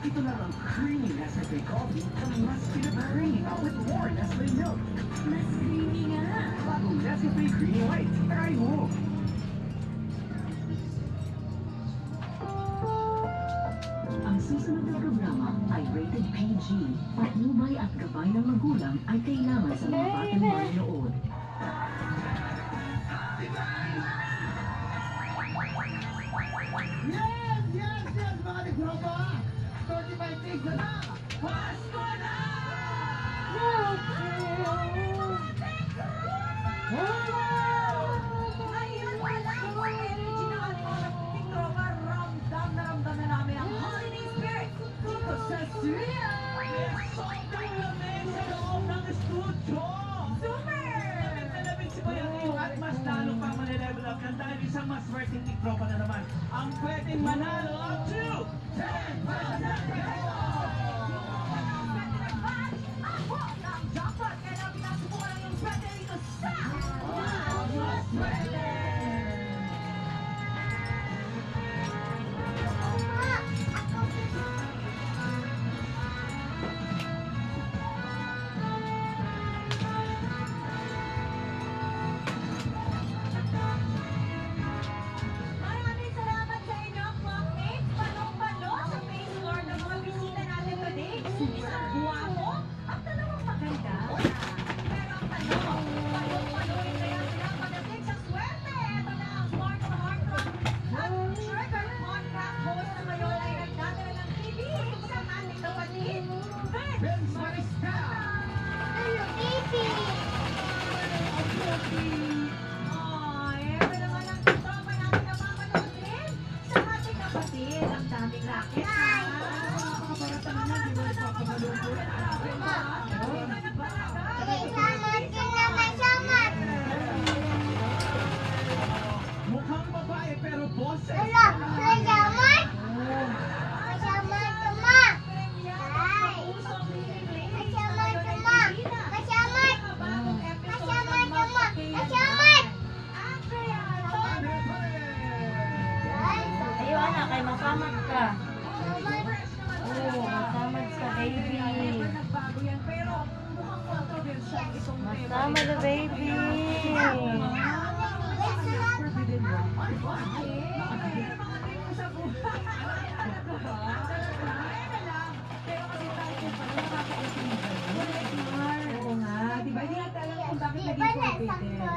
Ito na ang creamy Nescafe coffee na mas pinag-creamy with more Nestle milk. Mas creamy nga. Bagong Nescafe Creamy White. Try mo! Ang susunod na programa ay rated PG. Patnubay at gabay ng magulang ay kailangan sa mga batang manonood. Yes, yes, yes, mga negropa! 35 days na lang! Pasko na! Ayun pala, yung energy ng ating tiktropa, ramdam na namin ang holiday spirit dito sa studio! Sobrang lamig sa loob ng studio! Super! Lamig na lamig si Kuya Kim at mas lalo pang mani-level up ng dahil isang mas working tiktropa na naman ang pwedeng manalo up to 10,000 pesos! Ako ang jackpot! Kaya pinasubukan lang yung swerte dito sa... Mas pwede! Maraming salamat sa inyo, Clockmates! Palong-palo sa face floor ng mga bisita natin today. Isang guwapo at dalawang maganda. Pero ang tanong, palong-paloin kaya sila pagdating sa swerte? Ito na ang Smart to Heart Rock at Trigger Podcast host na ngayon ay nagdadala ng TV sa ating kapatid, Vince Marista! Ay, ito naman ang tropa natin na mamanood din sa ating kapatid. Ang daming racket, ha? Kaparata naman, di ba nagpapamalungkot? Mukhang babae pero boses! Ayaw anak, kay masamad ka. Oo, masamad ka, baby. Nagbago yan, pero mukhang controversial itong tema. Masamad na, baby. Forbidden ba? Ay, mga trip sa buhay. Talaga ba? Ayan na lang. Pero kasi tayo pa rin nakakaisin ba? Oo nga. Di ba? Hindi natin alam kung bakit naging forbidden.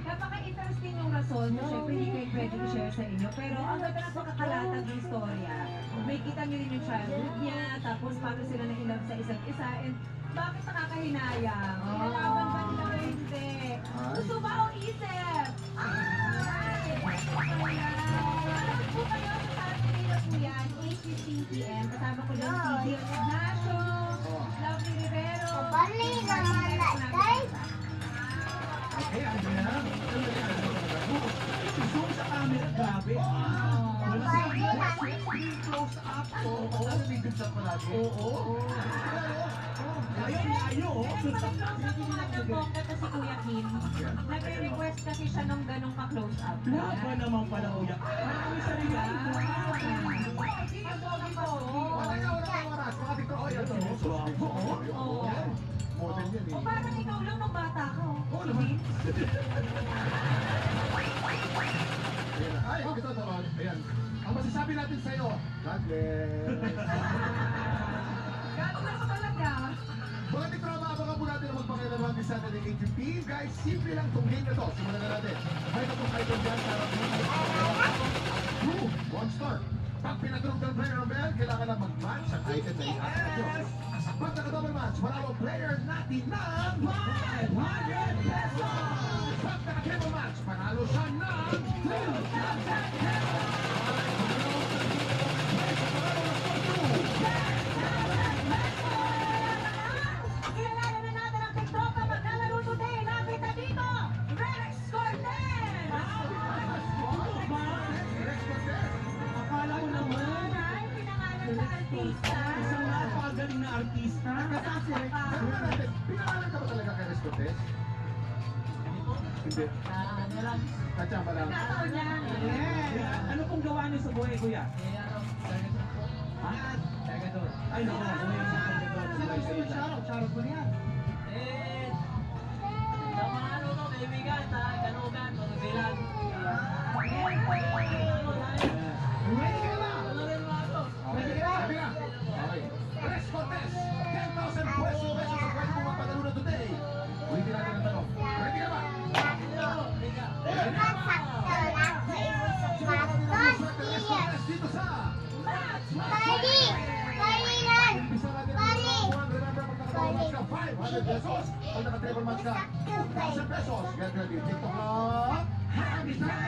Napaka-interesting yung rason. So, syempre, hindi kayo pwede i-share sa inyo. Pero ang ganda ng pagkakalatag ng istorya. May kita nyo rin yung childhood niya. Tapos, paano sila na-inlove sa isa't isa. And bakit nakakahinayang? Nalaman ba nila o hindi? Gusto ba o isip? Ay! Alam po kayo sa Saturday na po yan, 8:15 p.m. Kasama ko yung si Gil Ignacio, Lovely Rivero. Okay, ano na? Zoom sa camera, grabe. Wala siya close up. Oo, video shot pa natin. Oo. Ayaw. Nagpapakita ng bongga to si Kuya Kim. Nagre-request kasi siya nung ganong ka-close up. Laba naman pala, kuya. Marami sa rin yan. Model yan eh. O parang ikaw lang nung bata ka. Oo naman. Ay, ito naman. Ayan. Ang masasabi natin sa'yo, God bless. God bless talaga. Mga tikrama, abangan po natin ang magpakailangan ni Saturday 8:15. Guys, simple lang itong game na to. Simulan na natin. May natong item dyan para one star. Pag pinatulog ng player ng bell, kailangan lang mag-match ang item na i-add nyo. Pag naka-double match, manalo player natin ng 500 pesos! Pag naka-triple match, panalo siya ng 2,000 pesos! Kilala na natin ang TikTok na maglalaro today. Nakita dito, Rex Cortez! Rex Cortez! Akala ko naman. Ay, pinangalan sa artista. Isang napakagaling na artista. Kasama si Rex. Sabihin natin, pinangalan ka ba talaga kay Rex Cortez? Hindi. Katsamba lang. Nataon yan. Ano pong gawa niyo sa buhay, kuya? Ay, naku. Charot mo niyan. Eh, sa mga ano to, kaibigan, sa Ganugan, Pangasinan. Ready ka na ba? Ready ka na? Sabi na. Okay. Press contest. 10,000 pesos ang pwede mong mapagalunan today. Ulitin natin ang tanong. Ready ka ba? Ready ka ba? Press contest dito sa umpisa natin ang round 1. Remember, pag nakatawag match ka, 500 pesos. Pag nakatable match ka, 2,000 pesos. Get ready. TikTok clock. Happy time!